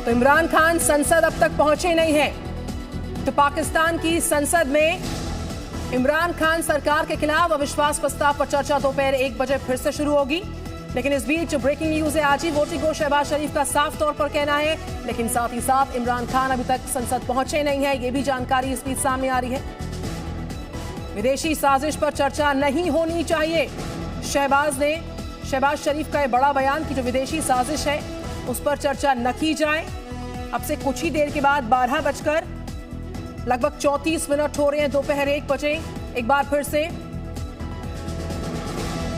तो इमरान खान संसद अब तक पहुंचे नहीं हैं। तो पाकिस्तान की संसद में इमरान खान सरकार के खिलाफ अविश्वास प्रस्ताव पर चर्चा दोपहर 1 बजे फिर से शुरू होगी। लेकिन इस बीच ब्रेकिंग न्यूज है, आज ही वोटिंग को शहबाज शरीफ का साफ तौर पर कहना है, लेकिन साथ ही साथ इमरान खान अभी तक संसद पहुंचे नहीं है, ये भी जानकारी इस बीच सामने आ रही है। विदेशी साजिश पर चर्चा नहीं होनी चाहिए, शहबाज शरीफ का यह बड़ा बयान कि जो विदेशी साजिश है उस पर चर्चा न की जाए। अब से कुछ ही देर के बाद 12 बजकर लगभग 34 मिनट हो रहे हैं, दोपहर 1 बजे एक बार फिर से,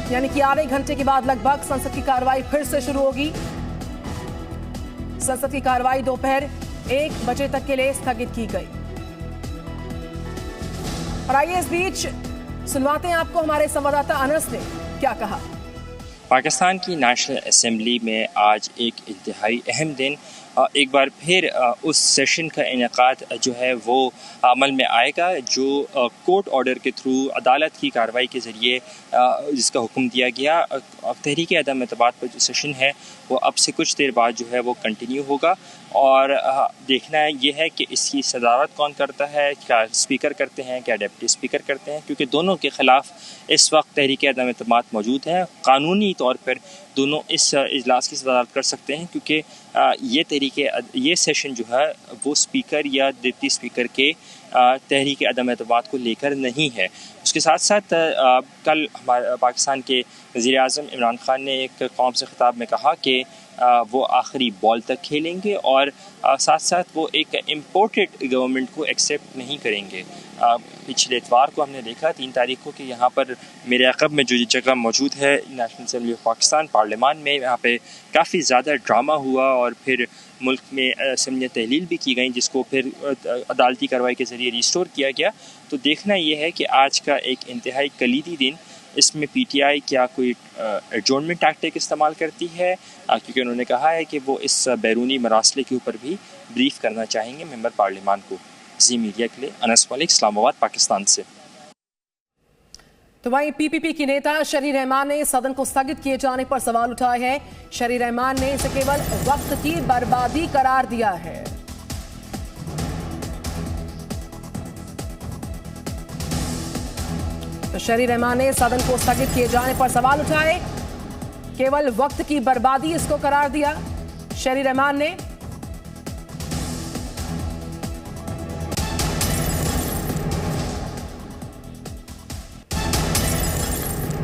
यानी कि आधे घंटे के बाद लगभग संसद की कार्रवाई फिर से शुरू होगी। संसद की कार्रवाई दोपहर 1 बजे तक के लिए स्थगित की गई। और आइए इस बीच सुनवाते हैं आपको हमारे संवाददाता अनस ने क्या कहा। पाकिस्तान की नेशनल असेंबली में आज एक इंतहाई अहम दिन, एक बार फिर उस सेशन का इनेकाद जो है वो अमल में आएगा, जो कोर्ट ऑर्डर के थ्रू अदालत की कार्रवाई के ज़रिए जिसका हुक्म दिया गया। तहरीक अदम एतमाद पर जो सेशन है वो अब से कुछ देर बाद जो है वो कंटिन्यू होगा और देखना ये है कि इसकी सदारत कौन करता है, क्या स्पीकर करते हैं, क्या डिप्टी स्पीकर करते हैं, क्योंकि दोनों के ख़िलाफ़ इस वक्त तहरीक अदम एतमाद मौजूद है। कानूनी तौर पर दोनों इस इजलास की सदारत कर सकते हैं, क्योंकि ये सेशन जो है वो स्पीकर या डिप्टी स्पीकर के तहरीक अदम एतमाद को लेकर नहीं है। उसके साथ साथ कल हमारे पाकिस्तान के वज़ीर आज़म इमरान खान ने एक कौम से ख़िताब में कहा कि वो आखिरी बॉल तक खेलेंगे और साथ साथ वो एक इम्पोर्टेड गवर्नमेंट को एक्सेप्ट नहीं करेंगे। पिछले इतवार को हमने देखा 3 तारीख को कि यहाँ पर मेरे अक़ब में जो जगह मौजूद है नेशनल असेंबली ऑफ पाकिस्तान पार्लियामान में, यहाँ पे काफ़ी ज़्यादा ड्रामा हुआ और फिर मुल्क में असम्बलियाँ तहलील भी की गई, जिसको फिर अदालती कार्रवाई के ज़रिए रिस्टोर किया गया। तो देखना ये है कि आज का एक इंतहाई कलीदी दिन, इसमें PTI क्या कोई एडजॉर्नमेंट टैक्टिक इस्तेमाल करती है, क्योंकि उन्होंने कहा है कि वो इस बैरूनी मरासले के ऊपर भी ब्रीफ करना चाहेंगे मेंबर पार्लियामान को। जी मीडिया के लिए अनस मलिक, इस्लामाबाद, पाकिस्तान से। तो वहीं PPP की नेता शरी रहमान ने सदन को स्थगित किए जाने पर सवाल उठाए हैं। शरी रहमान ने इसे केवल वक्त की बर्बादी करार दिया है। तो शरी रहमान ने सदन को स्थगित किए जाने पर सवाल उठाए, केवल वक्त की बर्बादी इसको करार दिया शरी रहमान ने।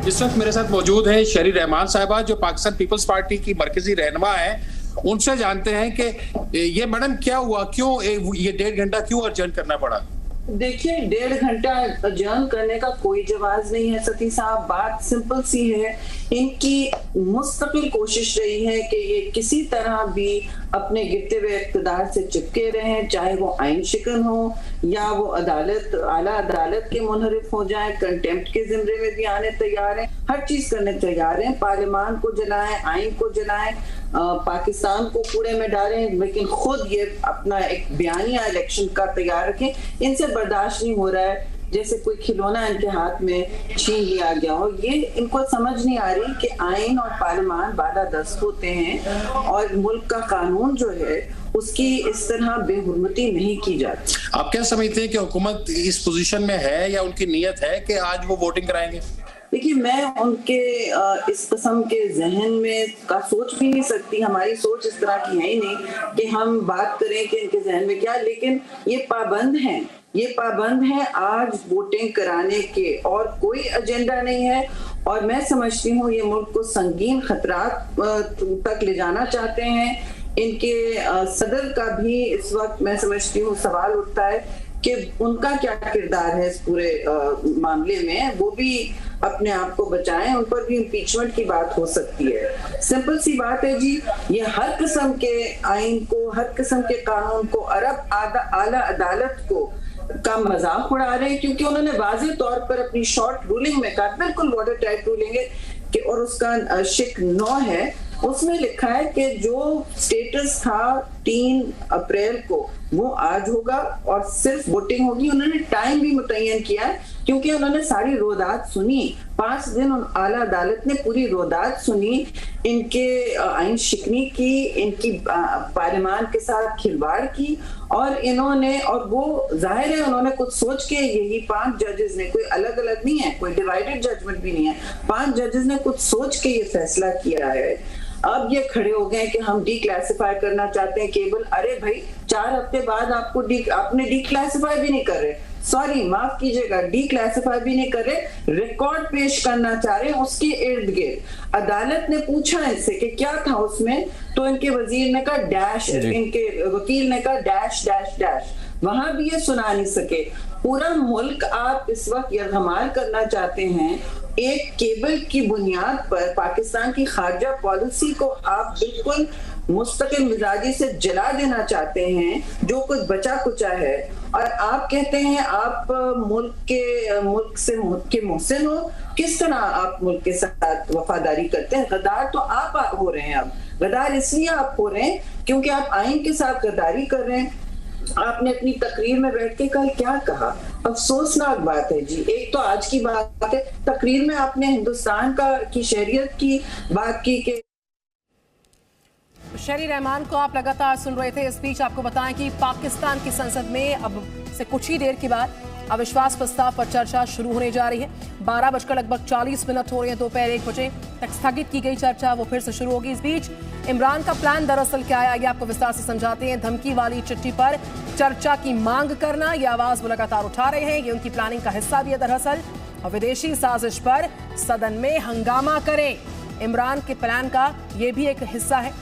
इस वक्त मेरे साथ मौजूद है शरी रहमान साहिबा, जो पाकिस्तान पीपल्स पार्टी की मरकजी रहनुमा है। उनसे जानते हैं कि ये मैडम क्या हुआ, क्यों ये 1.5 घंटा क्यों अर्जन करना पड़ा? देखिए, 1.5 घंटा अजर्न करने का कोई जवाब नहीं है सती साहब। बात सिंपल सी है, इनकी मुस्तकिल कोशिश रही है कि ये किसी तरह भी अपने गिरते हुए इक़्तिदार से चिपके रहें, चाहे वो आइन शिकन हो या वो आला अदालत के मुनहरिफ हो जाए, कंटेम्प्ट के जिम्मे में भी आने तैयार हैं, हर चीज करने तैयार हैं। पार्लियामान को जलाएं, आइन को जलाएं, पाकिस्तान को कूड़े में डालें, लेकिन खुद ये अपना एक बयानिया इलेक्शन का तैयार रखें। इनसे बर्दाश्त नहीं हो रहा है जैसे कोई खिलौना इनके हाथ में छीन लिया गया हो। ये इनको समझ नहीं आ रही कि आइन और पार्लियामान बालादस्त होते हैं और मुल्क का कानून जो है उसकी इस तरह बेहुरमती नहीं की जाती। आप क्या समझते हैं कि हुकूमत इस पोजीशन में है या उनकी नीयत है कि आज वो वोटिंग कराएंगे? देखिए, मैं उनके इस किस्म के जहन में का सोच भी नहीं सकती। हमारी सोच इस तरह की है ही नहीं कि हम बात करें कि इनके जहन में क्या, लेकिन ये पाबंद हैं आज वोटिंग कराने के, और कोई एजेंडा नहीं है। और मैं समझती हूँ ये मुल्क को संगीन खतरात तक ले जाना चाहते हैं। इनके सदर का भी इस वक्त मैं समझती हूँ सवाल उठता है कि उनका क्या किरदार है इस पूरे मामले में, वो भी अपने आप को बचाएं, उन पर भी इम्पीचमेंट की बात हो सकती है। सिंपल सी बात है जी, ये हर किस्म के आइन को, हर किस्म के कानून को, आला अदालत को का मजाक उड़ा रहे हैं, क्योंकि उन्होंने वाज़ेह तौर पर अपनी शॉर्ट रूलिंग में कहा, बिल्कुल वाटर टाइट रूलिंग है कि, और उसका शिक 9 है, उसमें लिखा है कि जो स्टेटस था 3 अप्रैल को वो आज होगा और सिर्फ वोटिंग होगी। उन्होंने टाइम भी मुतय्यन किया है क्योंकि उन्होंने सारी रोदात सुनी। 5 दिन आला अदालत ने पूरी रोदात सुनी, इनके आइन शिकनी की, इनकी पार्लियामान के साथ खिलवाड़ की और इन्होंने, और वो जाहिर है उन्होंने कुछ सोच के, यही 5 जजेस ने, कोई अलग अलग नहीं है, कोई डिवाइडेड जजमेंट भी नहीं है, 5 जजेस ने कुछ सोच के ये फैसला किया है। अब ये खड़े हो गए कि हम डीक्लासिफाई करना चाहते हैं केबल। अरे भाई 4 हफ्ते बाद आपने डीक्लासिफाई भी नहीं कर रहे, सॉरी माफ कीजिएगा, डीक्लासिफाई भी नहीं कर रहे, रिकॉर्ड पेश करना चाह रहे हैं उसके इर्द गिर्द। अदालत ने पूछा इनसे कि क्या था उसमें, तो इनके वजीर ने कहा डैश, इनके वकील ने कहा डैश डैश डैश, वहां भी ये सुना नहीं सके। पूरा मुल्क आप इस वक्त यरगमाल करना चाहते हैं, एक केबल की बुनियाद पर पाकिस्तान की खारजा पॉलिसी को आप बिल्कुल मुस्तकिल मिजाजी से जला देना चाहते हैं, जो कुछ बचा कुचा है, और आप कहते हैं आप मुल्क के मोहसिन हो। किस तरह आप मुल्क के साथ वफादारी करते हैं? गद्दार तो आप हो रहे हैं। अब गद्दार इसलिए आप हो रहे हैं क्योंकि आप आइन के साथ गद्दारी कर रहे हैं। आपने अपनी तकरीर में बैठ के कल क्या कहा, अफसोसनाक बात है जी। एक तो आज की बात है, तकरीर में आपने हिंदुस्तान की शरीयत की बात की कि शहरी रहमान को आप लगातार सुन रहे थे। इस बीच आपको बताएं कि पाकिस्तान की संसद में अब से कुछ ही देर के बाद अविश्वास प्रस्ताव पर चर्चा शुरू होने जा रही है। 12:40 हो रहे हैं, दोपहर 1 बजे तक स्थगित की गई चर्चा वो फिर से शुरू होगी। इस बीच इमरान का प्लान दरअसल क्या है, आगे आपको विस्तार से समझाते हैं। धमकी वाली चिट्ठी पर चर्चा की मांग करना, ये आवाज वो लगातार उठा रहे हैं, ये उनकी प्लानिंग का हिस्सा भी है दरअसल। और विदेशी साजिश पर सदन में हंगामा करें, इमरान के प्लान का ये भी एक हिस्सा है।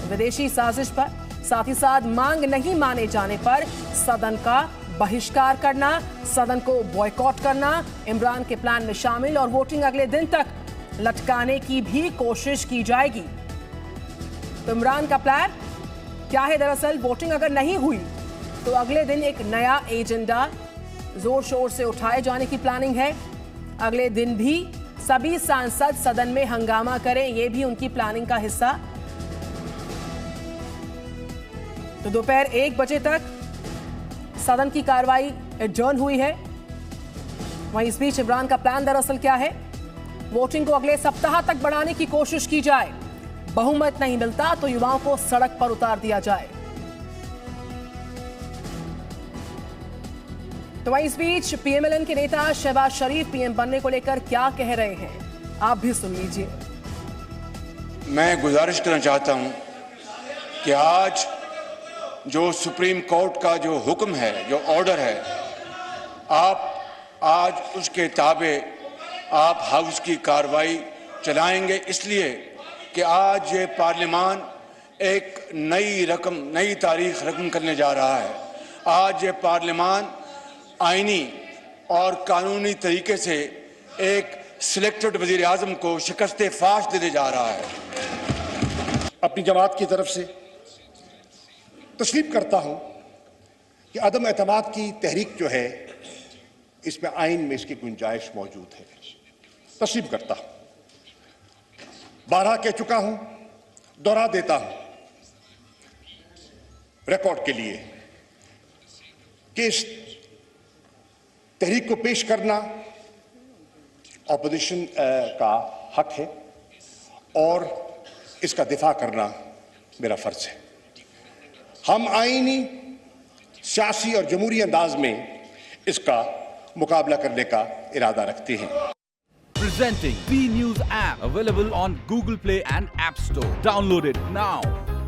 विदेशी साजिश पर, साथ ही साथ मांग नहीं माने जाने पर सदन का बहिष्कार करना, सदन को बॉयकॉट करना इमरान के प्लान में शामिल, और वोटिंग अगले दिन तक लटकाने की भी कोशिश की जाएगी। तो इमरान का प्लान क्या है दरअसल? वोटिंग अगर नहीं हुई तो अगले दिन एक नया एजेंडा जोर शोर से उठाए जाने की प्लानिंग है। अगले दिन भी सभी सांसद सदन में हंगामा करें, यह भी उनकी प्लानिंग का हिस्सा। तो दोपहर 1 बजे तक सदन की कार्रवाई एडजर्न हुई है। वहीं इस बीच इमरान का प्लान दरअसल क्या है? वोटिंग को अगले सप्ताह तक बढ़ाने की कोशिश की जाए, बहुमत नहीं मिलता तो युवाओं को सड़क पर उतार दिया जाए। तो वहीं इस बीच पीएमएलएन के नेता शहबाज शरीफ पीएम बनने को लेकर क्या कह रहे हैं, आप भी सुन लीजिए। मैं गुजारिश करना चाहता हूं कि आज जो सुप्रीम कोर्ट का जो हुक्म है, जो ऑर्डर है, आप आज उसके ताबे आप हाउस की कार्रवाई चलाएंगे, इसलिए कि आज ये पार्लियामान एक नई तारीख रकम करने जा रहा है। आज ये पार्लियामान आईनी और कानूनी तरीके से एक सिलेक्टेड वजीर आजम को शिकस्त फाश देने जा रहा है। अपनी जमात की तरफ से तस्लीम करता हूं कि अदम एतमाद की तहरीक जो है, इसमें आइन में इसकी गुंजाइश मौजूद है। तस्लीम करता हूं, 12 कह चुका हूं, दोहरा देता हूं रिकॉर्ड के लिए कि इस तहरीक को पेश करना ऑपोजिशन का हक है और इसका दिफा करना मेरा फर्ज है। हम आईनी, सियासी और जमहूरी अंदाज में इसका मुकाबला करने का इरादा रखते हैं। Presenting B News app available on Google Play and App Store. Download it now.